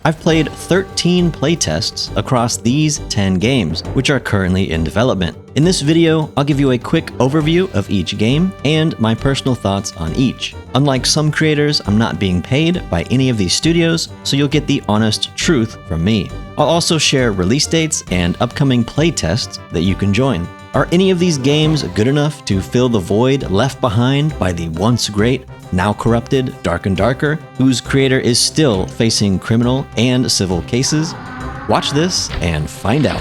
I've played 13 playtests across these 10 games, which are currently in development. In this video, I'll give you a quick overview of each game and my personal thoughts on each. Unlike some creators, I'm not being paid by any of these studios, so you'll get the honest truth from me. I'll also share release dates and upcoming playtests that you can join. Are any of these games good enough to fill the void left behind by the once great, now corrupted Dark and Darker, whose creator is still facing criminal and civil cases? Watch this and find out.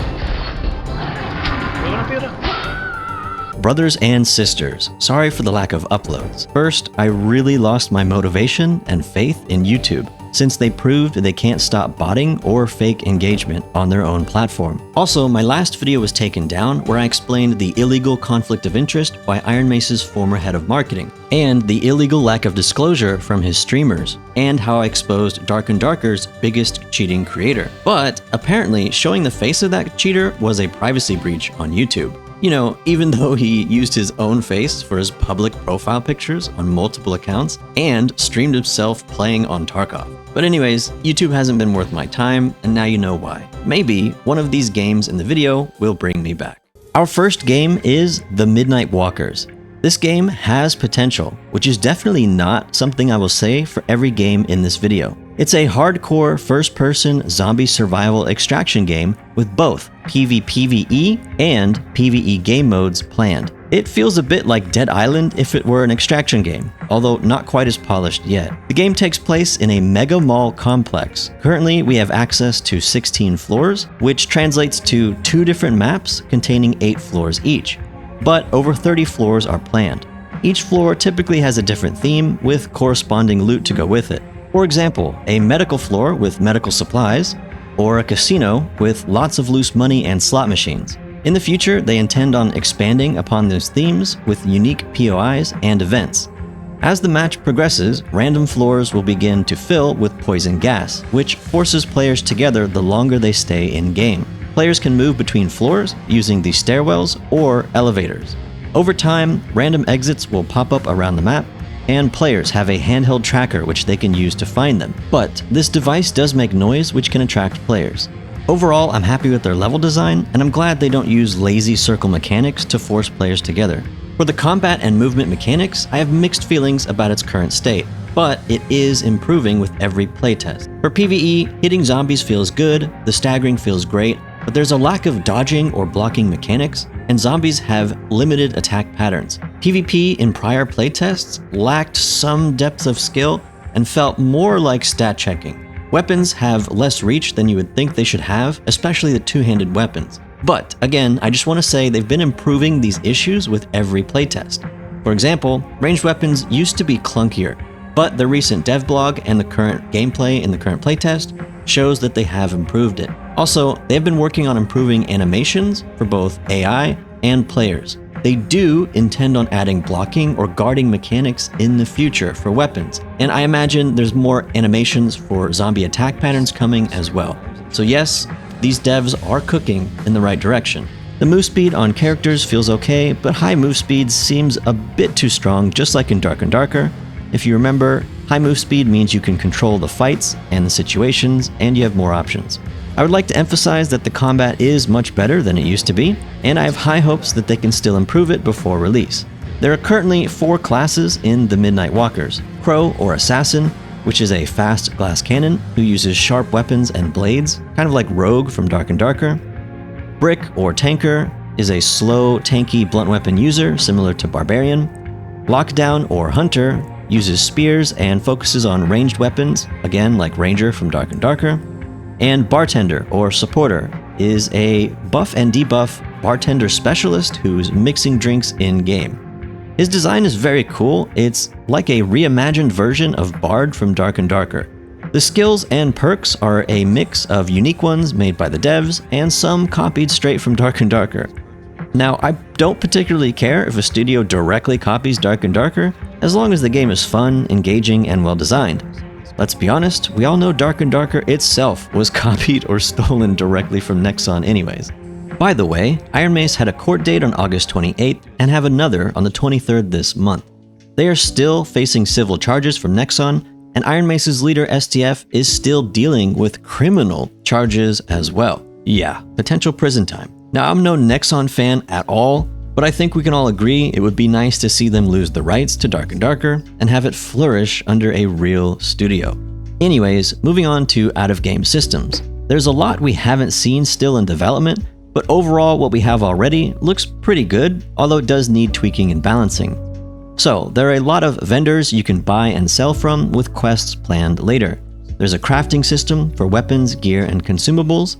Brothers and sisters, sorry for the lack of uploads. First, I really lost my motivation and faith in YouTube, since they proved they can't stop botting or fake engagement on their own platform. Also, my last video was taken down where I explained the illegal conflict of interest by Iron Mace's former head of marketing, and the illegal lack of disclosure from his streamers, and how I exposed Dark and Darker's biggest cheating creator. But apparently, showing the face of that cheater was a privacy breach on YouTube. You know, even though he used his own face for his public profile pictures on multiple accounts and streamed himself playing on Tarkov. But anyways, YouTube hasn't been worth my time, and now you know why. Maybe one of these games in the video will bring me back. Our first game is The Midnight Walkers. This game has potential, which is definitely not something I will say for every game in this video. It's a hardcore first-person zombie survival extraction game with both PvPvE and PvE game modes planned. It feels a bit like Dead Island if it were an extraction game, although not quite as polished yet. The game takes place in a mega mall complex. Currently, we have access to 16 floors, which translates to 2 different maps containing 8 floors each. But over 30 floors are planned. Each floor typically has a different theme with corresponding loot to go with it. For example, a medical floor with medical supplies, or a casino with lots of loose money and slot machines. In the future, they intend on expanding upon those themes with unique POIs and events. As the match progresses, random floors will begin to fill with poison gas, which forces players together the longer they stay in-game. Players can move between floors using the stairwells or elevators. Over time, random exits will pop up around the map, and players have a handheld tracker which they can use to find them. But this device does make noise which can attract players. Overall, I'm happy with their level design, and I'm glad they don't use lazy circle mechanics to force players together. For the combat and movement mechanics, I have mixed feelings about its current state, but it is improving with every playtest. For PvE, hitting zombies feels good, the staggering feels great, but there's a lack of dodging or blocking mechanics, and zombies have limited attack patterns. PvP in prior playtests lacked some depth of skill and felt more like stat checking. Weapons have less reach than you would think they should have, especially the two-handed weapons. But again, I just want to say they've been improving these issues with every playtest. For example, ranged weapons used to be clunkier, but the recent dev blog and the current gameplay in the current playtest shows that they have improved it. Also, they've been working on improving animations for both AI and players. They do intend on adding blocking or guarding mechanics in the future for weapons, and I imagine there's more animations for zombie attack patterns coming as well. So yes, these devs are cooking in the right direction. The move speed on characters feels okay, but high move speed seems a bit too strong, just like in Dark and Darker. If you remember, high move speed means you can control the fights and the situations, and you have more options. I would like to emphasize that the combat is much better than it used to be, and I have high hopes that they can still improve it before release. There are currently 4 classes in the Midnight Walkers: Crow or Assassin, which is a fast glass cannon who uses sharp weapons and blades, kind of like Rogue from Dark and Darker. Brick or Tanker is a slow, tanky blunt weapon user, similar to Barbarian. Lockdown or Hunter uses spears and focuses on ranged weapons, again like Ranger from Dark and Darker. And Bartender or Supporter is a buff and debuff bartender specialist who's mixing drinks in-game. His design is very cool. It's like a reimagined version of Bard from Dark and Darker. The skills and perks are a mix of unique ones made by the devs and some copied straight from Dark and Darker. Now, I don't particularly care if a studio directly copies Dark and Darker, as long as the game is fun, engaging, and well designed. Let's be honest, we all know Dark and Darker itself was copied or stolen directly from Nexon anyways. By the way, Iron Mace had a court date on August 28th and have another on the 23rd this month. They are still facing civil charges from Nexon, and Iron Mace's leader STF is still dealing with criminal charges as well. Yeah, potential prison time. Now, I'm no Nexon fan at all, but I think we can all agree it would be nice to see them lose the rights to Dark and Darker and have it flourish under a real studio. Anyways, moving on to out-of-game systems. There's a lot we haven't seen still in development, but overall what we have already looks pretty good, although it does need tweaking and balancing. So, there are a lot of vendors you can buy and sell from with quests planned later. There's a crafting system for weapons, gear, and consumables.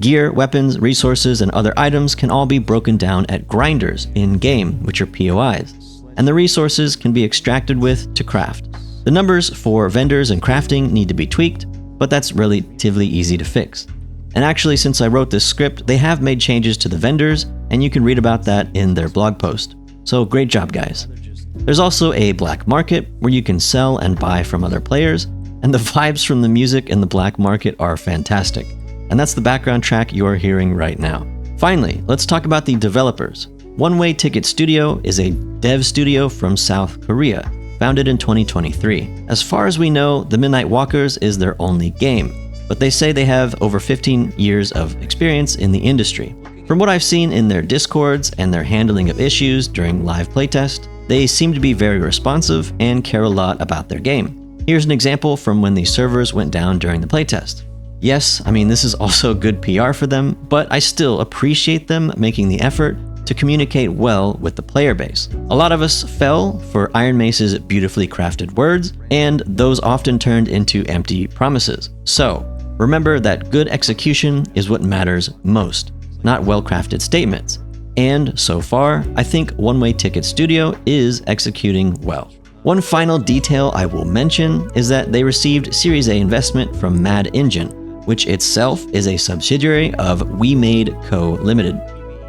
Gear, weapons, resources, and other items can all be broken down at grinders in-game, which are POIs, and the resources can be extracted with to craft. The numbers for vendors and crafting need to be tweaked, but that's relatively easy to fix. And actually, since I wrote this script, they have made changes to the vendors, and you can read about that in their blog post. So great job, guys. There's also a black market where you can sell and buy from other players, and the vibes from the music in the black market are fantastic. And that's the background track you're hearing right now. Finally, let's talk about the developers. One Way Ticket Studio is a dev studio from South Korea, founded in 2023. As far as we know, The Midnight Walkers is their only game, but they say they have over 15 years of experience in the industry. From what I've seen in their discords and their handling of issues during live playtest, they seem to be very responsive and care a lot about their game. Here's an example from when the servers went down during the playtest. Yes, I mean this is also good PR for them, but I still appreciate them making the effort to communicate well with the player base. A lot of us fell for Iron Mace's beautifully crafted words, and those often turned into empty promises. So, remember that good execution is what matters most, not well-crafted statements. And so far, I think One Way Ticket Studio is executing well. One final detail I will mention is that they received Series A investment from Mad Engine, which itself is a subsidiary of We Made Co. Limited.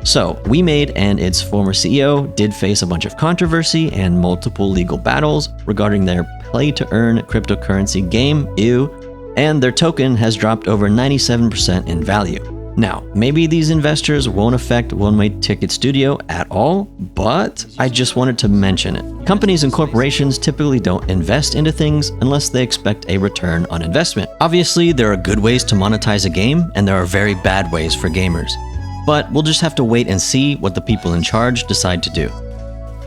So, We Made and its former CEO did face a bunch of controversy and multiple legal battles regarding their play-to-earn cryptocurrency game, and their token has dropped over 97% in value. Now, maybe these investors won't affect One Way Ticket Studio at all, but I just wanted to mention it. Companies and corporations typically don't invest into things unless they expect a return on investment. Obviously, there are good ways to monetize a game, and there are very bad ways for gamers. But we'll just have to wait and see what the people in charge decide to do.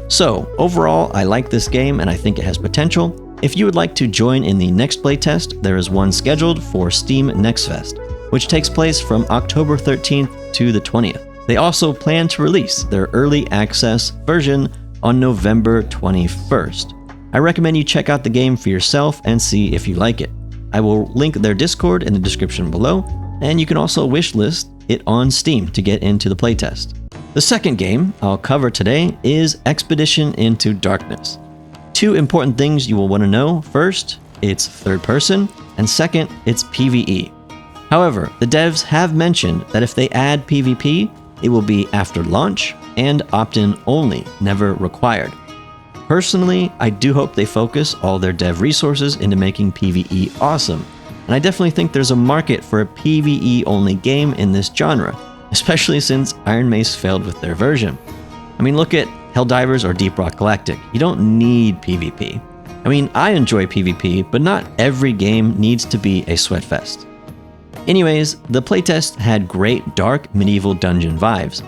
So, overall, I like this game and I think it has potential. If you would like to join in the next playtest, there is one scheduled for Steam Next Fest, which takes place from October 13th to the 20th. They also plan to release their early access version on November 21st. I recommend you check out the game for yourself and see if you like it. I will link their Discord in the description below, and you can also wishlist it on Steam to get into the playtest. The second game I'll cover today is Expedition into Darkness. Two important things you will want to know. First, it's third person, and second, it's PvE. However, the devs have mentioned that if they add PvP, it will be after launch and opt-in only, never required. Personally, I do hope they focus all their dev resources into making PvE awesome, and I definitely think there's a market for a PvE-only game in this genre, especially since Iron Mace failed with their version. I mean, look at Helldivers or Deep Rock Galactic. You don't need PvP. I mean, I enjoy PvP, but not every game needs to be a sweatfest. Anyways, the playtest had great dark medieval dungeon vibes.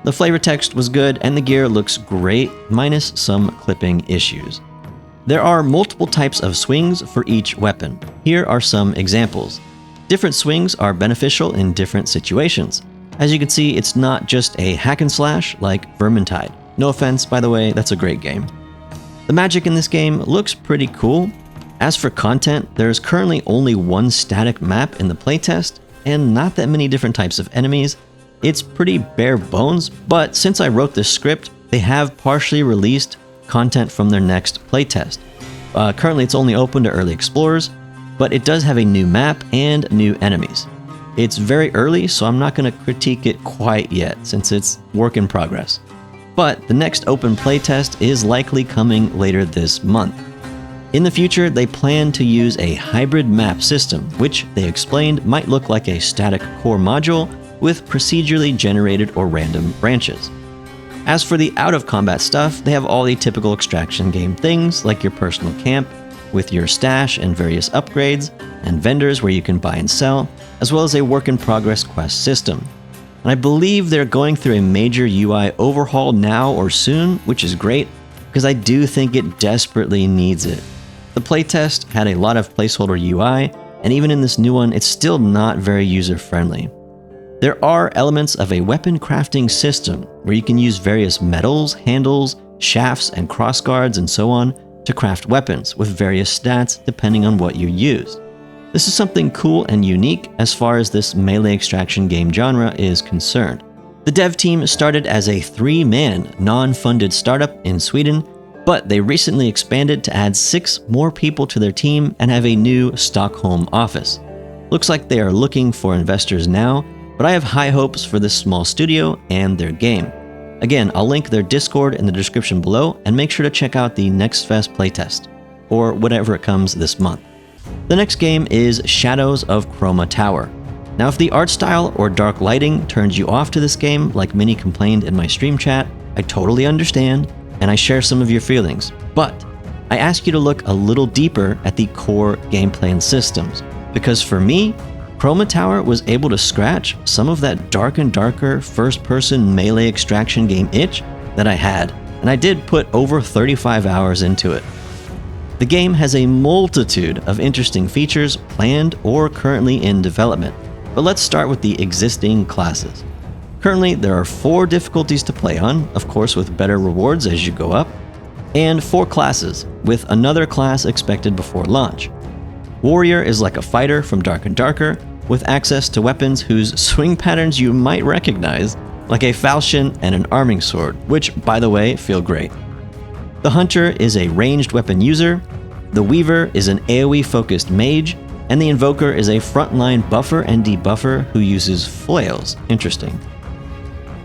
The flavor text was good and the gear looks great, minus some clipping issues. There are multiple types of swings for each weapon. Here are some examples. Different swings are beneficial in different situations. As you can see, it's not just a hack and slash like Vermintide. No offense, by the way, that's a great game. The magic in this game looks pretty cool. As for content, there's currently only one static map in the playtest, and not that many different types of enemies. It's pretty bare bones, but since I wrote this script, they have partially released content from their next playtest. Currently it's only open to early explorers, but it does have a new map and new enemies. It's very early, so I'm not going to critique it quite yet, since it's work in progress. But the next open playtest is likely coming later this month. In the future, they plan to use a hybrid map system, which they explained might look like a static core module with procedurally generated or random branches. As for the out-of-combat stuff, they have all the typical extraction game things like your personal camp, with your stash and various upgrades, and vendors where you can buy and sell, as well as a work-in-progress quest system. And I believe they're going through a major UI overhaul now or soon, which is great, because I do think it desperately needs it. The playtest had a lot of placeholder UI, and even in this new one, it's still not very user-friendly. There are elements of a weapon crafting system where you can use various metals, handles, shafts, and crossguards, and so on to craft weapons with various stats depending on what you use. This is something cool and unique as far as this melee extraction game genre is concerned. The dev team started as a 3-man, non-funded startup in Sweden, but they recently expanded to add 6 more people to their team and have a new Stockholm office. Looks like they are looking for investors now, but I have high hopes for this small studio and their game. Again, I'll link their Discord in the description below, and make sure to check out the Next Fest playtest, or whatever it comes this month. The next game is Shadows of Chroma Tower. Now, if the art style or dark lighting turns you off to this game, like many complained in my stream chat, I totally understand, and I share some of your feelings. But I ask you to look a little deeper at the core gameplay and systems, because for me, Chroma Tower was able to scratch some of that dark and darker first-person melee extraction game itch that I had, and I did put over 35 hours into it. The game has a multitude of interesting features planned or currently in development, but let's start with the existing classes. Currently, there are 4 difficulties to play on, of course with better rewards as you go up, and 4 classes, with another class expected before launch. Warrior is like a fighter from Dark and Darker, with access to weapons whose swing patterns you might recognize, like a falchion and an arming sword, which, by the way, feel great. The Hunter is a ranged weapon user, the Weaver is an AoE-focused mage, and the Invoker is a frontline buffer and debuffer who uses flails. Interesting.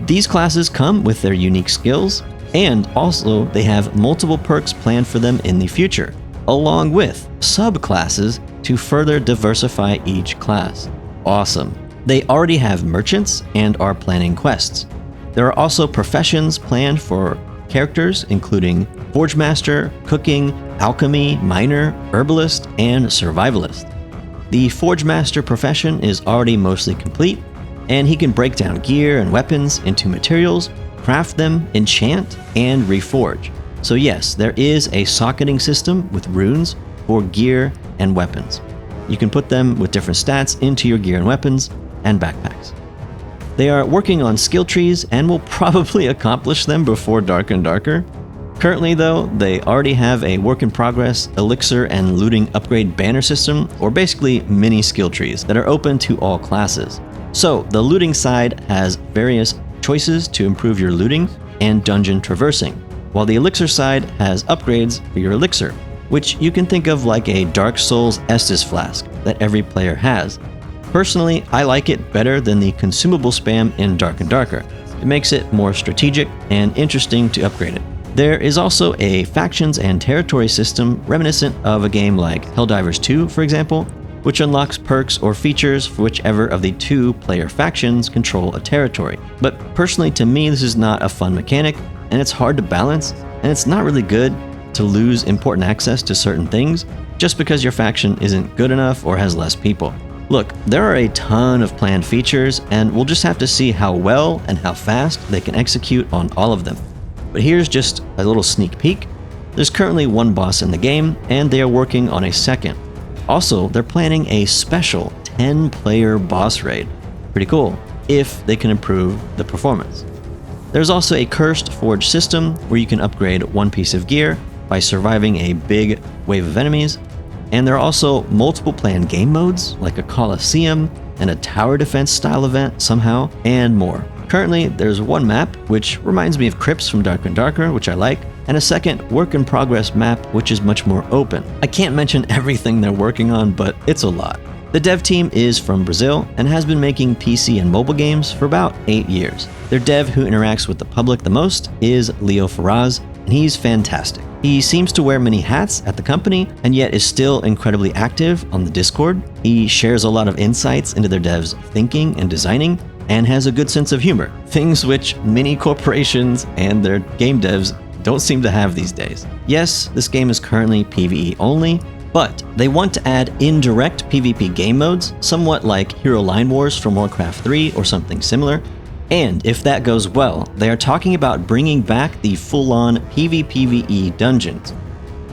These classes come with their unique skills, and also they have multiple perks planned for them in the future, along with subclasses to further diversify each class. Awesome. They already have merchants and are planning quests. There are also professions planned for characters, including Forge Master, Cooking, Alchemy, Miner, Herbalist, and Survivalist. The Forge Master profession is already mostly complete, and he can break down gear and weapons into materials, craft them, enchant, and reforge. So yes, there is a socketing system with runes for gear and weapons. You can put them with different stats into your gear and weapons and backpacks. They are working on skill trees and will probably accomplish them before Dark and Darker. Currently though, they already have a work in progress elixir and looting upgrade banner system, or basically mini skill trees that are open to all classes. So the looting side has various choices to improve your looting and dungeon traversing, while the elixir side has upgrades for your elixir, which you can think of like a Dark Souls Estus flask that every player has. Personally, I like it better than the consumable spam in Dark and Darker. It makes it more strategic and interesting to upgrade it. There is also a factions and territory system reminiscent of a game like Helldivers 2, for example, which unlocks perks or features for whichever of the 2 player factions control a territory. But personally, to me, this is not a fun mechanic, and it's hard to balance, and it's not really good to lose important access to certain things just because your faction isn't good enough or has less people. Look, there are a ton of planned features, and we'll just have to see how well and how fast they can execute on all of them. But here's just a little sneak peek. There's currently 1 boss in the game, and they are working on a second. Also, they're planning a special 10-player boss raid. Pretty cool, if they can improve the performance. There's also a cursed forge system where you can upgrade 1 piece of gear by surviving a big wave of enemies. And there are also multiple planned game modes, like a Coliseum and a tower defense style event somehow, and more. Currently, there's 1 map, which reminds me of Crypts from Dark and Darker, which I like, and a second work-in-progress map, which is much more open. I can't mention everything they're working on, but it's a lot. The dev team is from Brazil and has been making PC and mobile games for about 8 years. Their dev who interacts with the public the most is Leo Ferraz, and he's fantastic. He seems to wear many hats at the company, and yet is still incredibly active on the Discord. He shares a lot of insights into their devs' thinking and designing, and has a good sense of humor, things which many corporations and their game devs don't seem to have these days. Yes, this game is currently PvE only, But they want to add indirect PvP game modes, somewhat like Hero Line Wars from Warcraft 3 or something similar. And if that goes well, they are talking about bringing back the full-on PvPvE dungeons.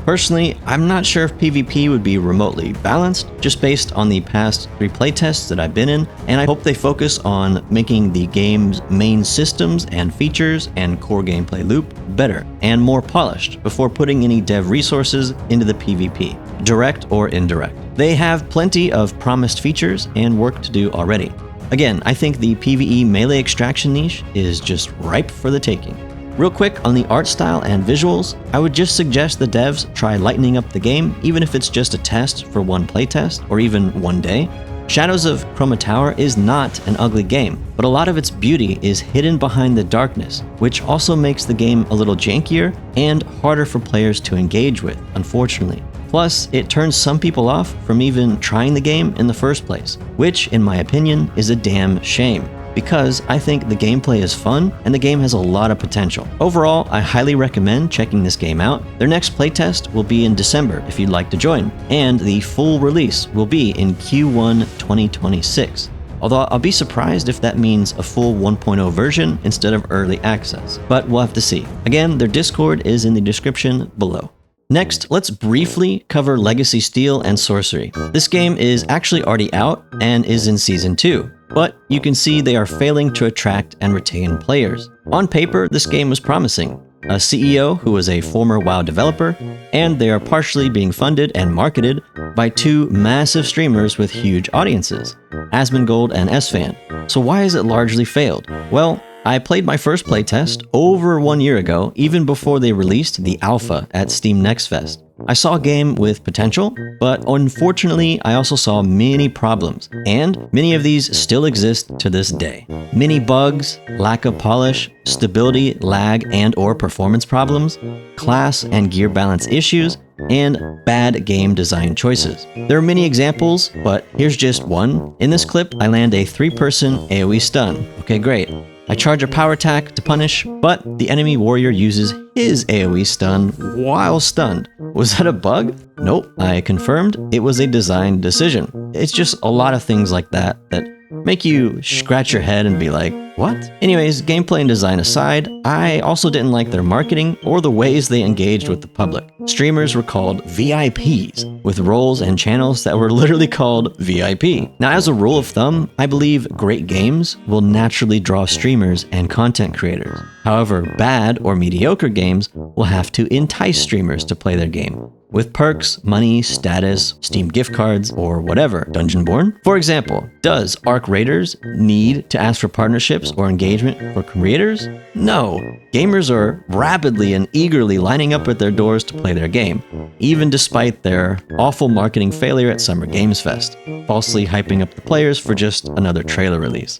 Personally, I'm not sure if PvP would be remotely balanced, just based on the past 3 playtests that I've been in, and I hope they focus on making the game's main systems and features and core gameplay loop better and more polished before putting any dev resources into the PvP, direct or indirect. They have plenty of promised features and work to do already. Again, I think the PvE melee extraction niche is just ripe for the taking. Real quick on the art style and visuals, I would just suggest the devs try lightening up the game, even if it's just a test for one playtest or even one day. Shadows of Chroma Tower is not an ugly game, but a lot of its beauty is hidden behind the darkness, which also makes the game a little jankier and harder for players to engage with, unfortunately. Plus, it turns some people off from even trying the game in the first place, which, in my opinion, is a damn shame, because I think the gameplay is fun and the game has a lot of potential. Overall, I highly recommend checking this game out. Their next playtest will be in December if you'd like to join, and the full release will be in Q1 2026. Although I'll be surprised if that means a full 1.0 version instead of early access, but we'll have to see. Again, their Discord is in the description below. Next, let's briefly cover Legacy Steel and Sorcery. This game is actually already out and is in Season 2, but you can see they are failing to attract and retain players. On paper, this game was promising. A CEO who was a former WoW developer, and they are partially being funded and marketed by 2 massive streamers with huge audiences, Asmongold and SFan. So why has it largely failed? Well, I played my first playtest over 1 year ago, even before they released the alpha at Steam Next Fest. I saw a game with potential, but unfortunately I also saw many problems, and many of these still exist to this day. Many bugs, lack of polish, stability, lag, and or performance problems, class and gear balance issues, and bad game design choices. There are many examples, but here's just one. In this clip, I land a 3-person AoE stun. Okay, great. I charge a power attack to punish, but the enemy warrior uses his AoE stun while stunned. Was that a bug? Nope, I confirmed it was a design decision. It's just a lot of things like that that make you scratch your head and be like, what? Anyways, gameplay and design aside, I also didn't like their marketing or the ways they engaged with the public. Streamers were called VIPs, with roles and channels that were literally called VIP. Now, as a rule of thumb, I believe great games will naturally draw streamers and content creators. However, bad or mediocre games will have to entice streamers to play their game, with perks, money, status, Steam gift cards, or whatever. Dungeonborn? For example, does Arc Raiders need to ask for partnerships or engagement for creators? No. Gamers are rapidly and eagerly lining up at their doors to play their game, even despite their awful marketing failure at Summer Games Fest, falsely hyping up the players for just another trailer release.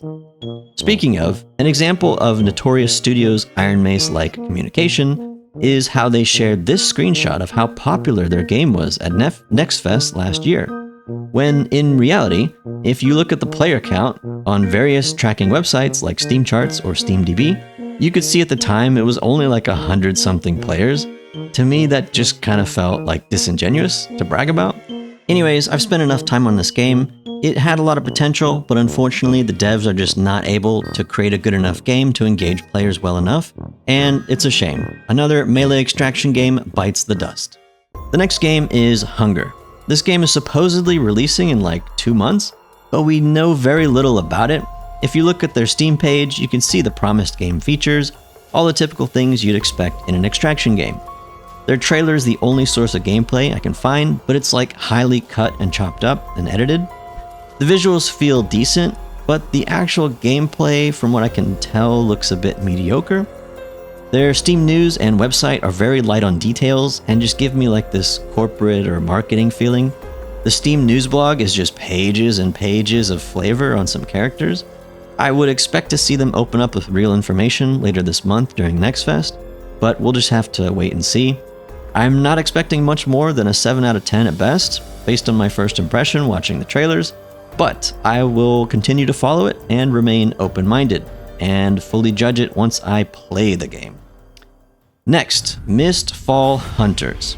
Speaking of, an example of Notorious Studios' Iron Mace-like communication is how they shared this screenshot of how popular their game was at Next Fest last year, when in reality, if you look at the player count on various tracking websites like Steam Charts or SteamDB, you could see at the time it was only like 100-something players. To me, that just kind of felt like disingenuous to brag about. Anyways, I've spent enough time on this game. It had a lot of potential, but unfortunately the devs are just not able to create a good enough game to engage players well enough, and it's a shame. Another melee extraction game bites the dust. The next game is Hunger. This game is supposedly releasing in like 2 months, but we know very little about it. If you look at their Steam page, you can see the promised game features, all the typical things you'd expect in an extraction game. Their trailer is the only source of gameplay I can find, but it's like highly cut and chopped up and edited. The visuals feel decent, but the actual gameplay, from what I can tell, looks a bit mediocre. Their Steam news and website are very light on details and just give me like this corporate or marketing feeling. The Steam news blog is just pages and pages of flavor on some characters. I would expect to see them open up with real information later this month during Next Fest, but we'll just have to wait and see. I'm not expecting much more than a 7 out of 10 at best, based on my first impression watching the trailers, but I will continue to follow it and remain open-minded, and fully judge it once I play the game. Next, Mistfall Hunters.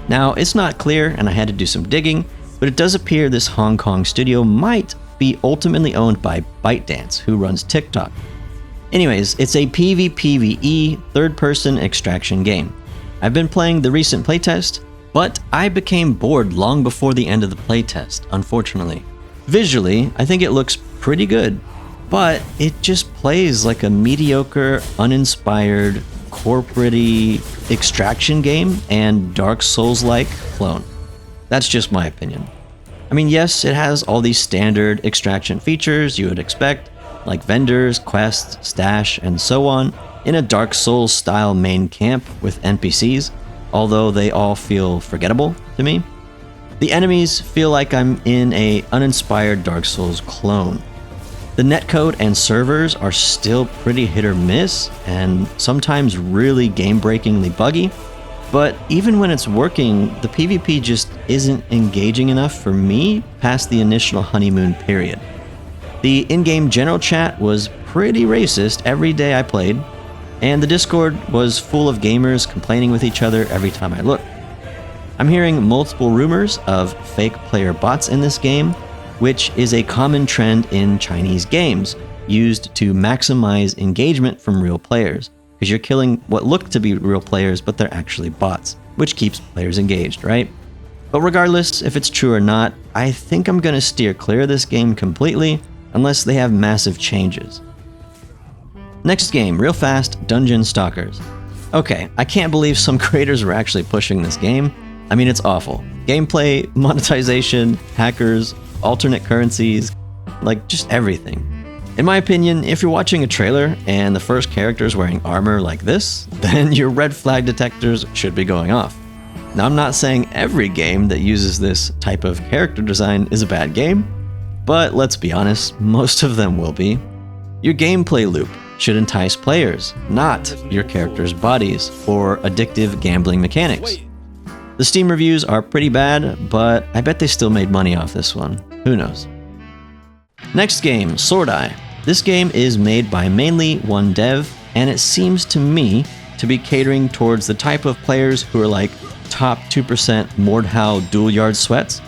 Now, it's not clear and I had to do some digging, but it does appear this Hong Kong studio might be ultimately owned by ByteDance, who runs TikTok. Anyways, it's a PvPvE third-person extraction game. I've been playing the recent playtest, but I became bored long before the end of the playtest, unfortunately. Visually, I think it looks pretty good, but it just plays like a mediocre, uninspired, corporate-y extraction game and Dark Souls-like clone. That's just my opinion. I mean, yes, it has all these standard extraction features you would expect, like vendors, quests, stash, and so on, in a Dark Souls-style main camp with NPCs, although they all feel forgettable to me. The enemies feel like I'm in a uninspired Dark Souls clone. The netcode and servers are still pretty hit or miss, and sometimes really game-breakingly buggy, but even when it's working, the PvP just isn't engaging enough for me past the initial honeymoon period. The in-game general chat was pretty racist every day I played, and the Discord was full of gamers complaining with each other every time I looked. I'm hearing multiple rumors of fake player bots in this game, which is a common trend in Chinese games, used to maximize engagement from real players, because you're killing what look to be real players, but they're actually bots, which keeps players engaged, right? But regardless if it's true or not, I think I'm going to steer clear of this game completely, unless they have massive changes. Next game, real fast, Dungeon Stalkers. Okay, I can't believe some creators were actually pushing this game. I mean, it's awful. Gameplay, monetization, hackers, alternate currencies, like just everything. In my opinion, if you're watching a trailer and the first character is wearing armor like this, then your red flag detectors should be going off. Now, I'm not saying every game that uses this type of character design is a bad game, but let's be honest, most of them will be. Your gameplay loop should entice players, not your character's bodies or addictive gambling mechanics. The Steam reviews are pretty bad, but I bet they still made money off this one. Who knows? Next game, Sword Eye. This game is made by mainly one dev, and it seems to me to be catering towards the type of players who are like top 2% Mordhau dual yard sweats.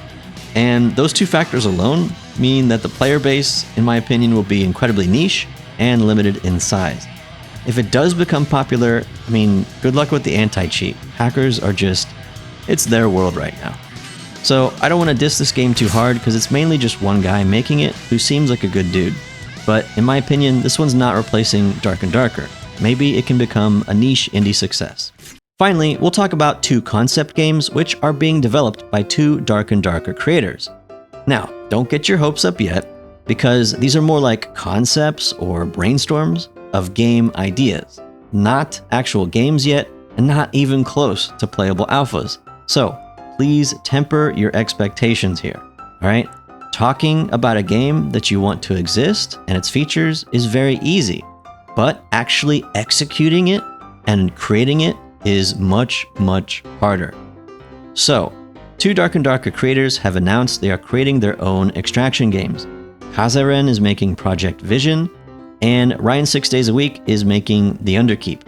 And those two factors alone mean that the player base, in my opinion, will be incredibly niche and limited in size. If it does become popular, I mean, good luck with the anti-cheat. Hackers are just, it's their world right now. So I don't want to diss this game too hard because it's mainly just one guy making it who seems like a good dude. But in my opinion, this one's not replacing Dark and Darker. Maybe it can become a niche indie success. Finally, we'll talk about two concept games which are being developed by two Dark and Darker creators. Now, don't get your hopes up yet, because these are more like concepts or brainstorms of game ideas, not actual games yet, and not even close to playable alphas. So please temper your expectations here, all right? Talking about a game that you want to exist and its features is very easy, but actually executing it and creating it is much, much harder. So, two Dark and Darker creators have announced they are creating their own extraction games. Kazaren is making Project Vision, and Ryan 6 Days a Week is making The Underkeep.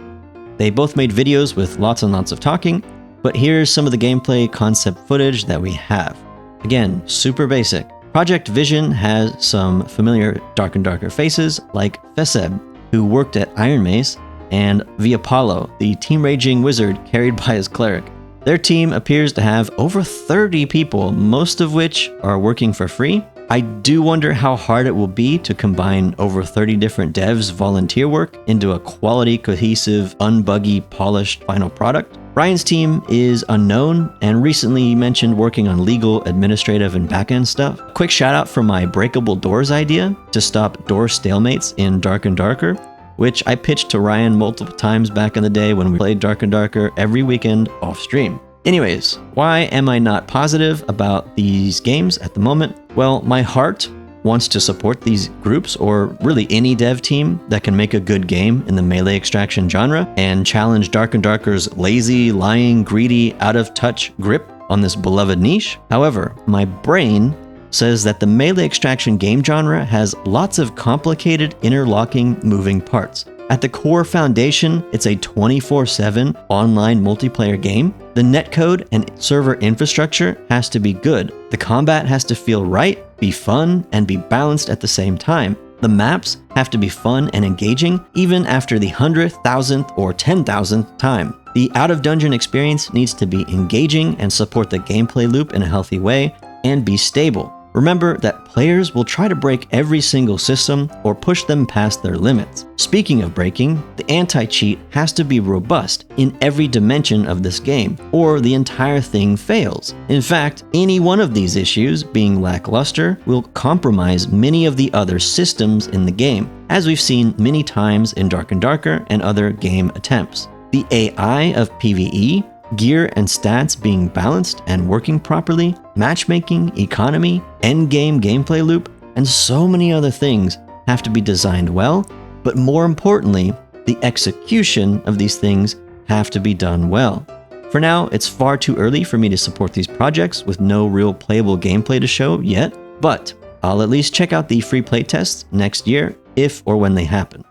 They both made videos with lots and lots of talking, but here's some of the gameplay concept footage that we have. Again, super basic. Project Vision has some familiar Dark and Darker faces like Feseb, who worked at Iron Mace, and Viapollo, the team-raging wizard carried by his cleric. Their team appears to have over 30 people, most of which are working for free. I do wonder how hard it will be to combine over 30 different devs' volunteer work into a quality, cohesive, unbuggy, polished final product. Ryan's team is unknown, and recently mentioned working on legal, administrative, and backend stuff. Quick shout out for my breakable doors idea to stop door stalemates in Dark and Darker, which I pitched to Ryan multiple times back in the day when we played Dark and Darker every weekend off stream. Anyways, why am I not positive about these games at the moment? Well, my heart wants to support these groups, or really any dev team that can make a good game in the melee extraction genre and challenge Dark and Darker's lazy, lying, greedy, out-of-touch grip on this beloved niche. However, my brain says that the melee extraction game genre has lots of complicated, interlocking, moving parts. At the core foundation, it's a 24/7 online multiplayer game. The netcode and server infrastructure has to be good. The combat has to feel right, be fun, and be balanced at the same time. The maps have to be fun and engaging even after the 100th, 1000th, or 10,000th time. The out-of-dungeon experience needs to be engaging and support the gameplay loop in a healthy way, and be stable. Remember that players will try to break every single system or push them past their limits. Speaking of breaking, the anti-cheat has to be robust in every dimension of this game, or the entire thing fails. In fact, any one of these issues, being lackluster, will compromise many of the other systems in the game, as we've seen many times in Dark and Darker and other game attempts. The AI of PvE, gear and stats being balanced and working properly, matchmaking, economy, endgame gameplay loop, and so many other things have to be designed well, but more importantly, the execution of these things have to be done well. For now, it's far too early for me to support these projects with no real playable gameplay to show yet, but I'll at least check out the free playtests next year if or when they happen.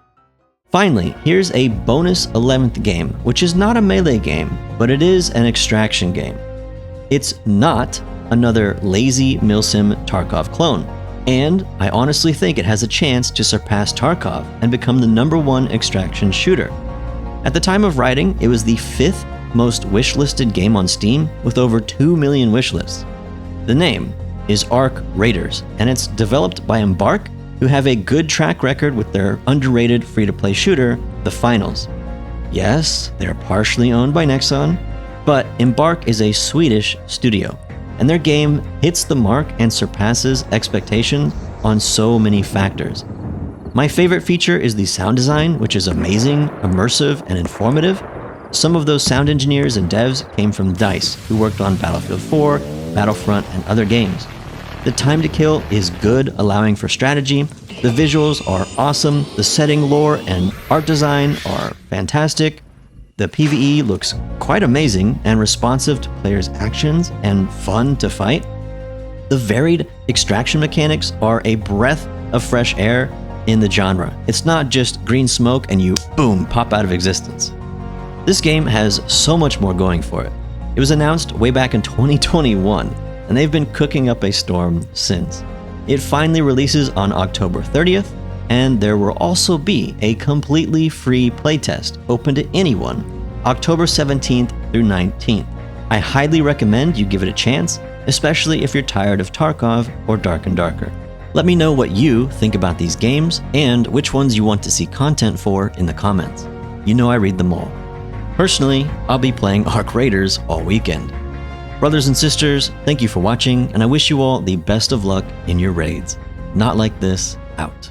Finally, here's a bonus 11th game, which is not a melee game, but it is an extraction game. It's not another lazy Milsim Tarkov clone, and I honestly think it has a chance to surpass Tarkov and become the #1 extraction shooter. At the time of writing, it was the 5th most wishlisted game on Steam with over 2 million wishlists. The name is Arc Raiders, and it's developed by Embark, who have a good track record with their underrated free-to-play shooter, The Finals. Yes, they're partially owned by Nexon, but Embark is a Swedish studio, and their game hits the mark and surpasses expectations on so many factors. My favorite feature is the sound design, which is amazing, immersive, and informative. Some of those sound engineers and devs came from DICE, who worked on Battlefield 4, Battlefront, and other games. The time to kill is good, allowing for strategy. The visuals are awesome. The setting lore and art design are fantastic. The PvE looks quite amazing and responsive to players' actions and fun to fight. The varied extraction mechanics are a breath of fresh air in the genre. It's not just green smoke and you, boom, pop out of existence. This game has so much more going for it. It was announced way back in 2021. And they've been cooking up a storm since. It finally releases on October 30th, and there will also be a completely free playtest open to anyone October 17th through 19th. I highly recommend you give it a chance, especially if you're tired of Tarkov or Dark and Darker. Let me know what you think about these games and which ones you want to see content for in the comments. You know I read them all. Personally, I'll be playing Arc Raiders all weekend. Brothers and sisters, thank you for watching, and I wish you all the best of luck in your raids. NotLikeThis, out.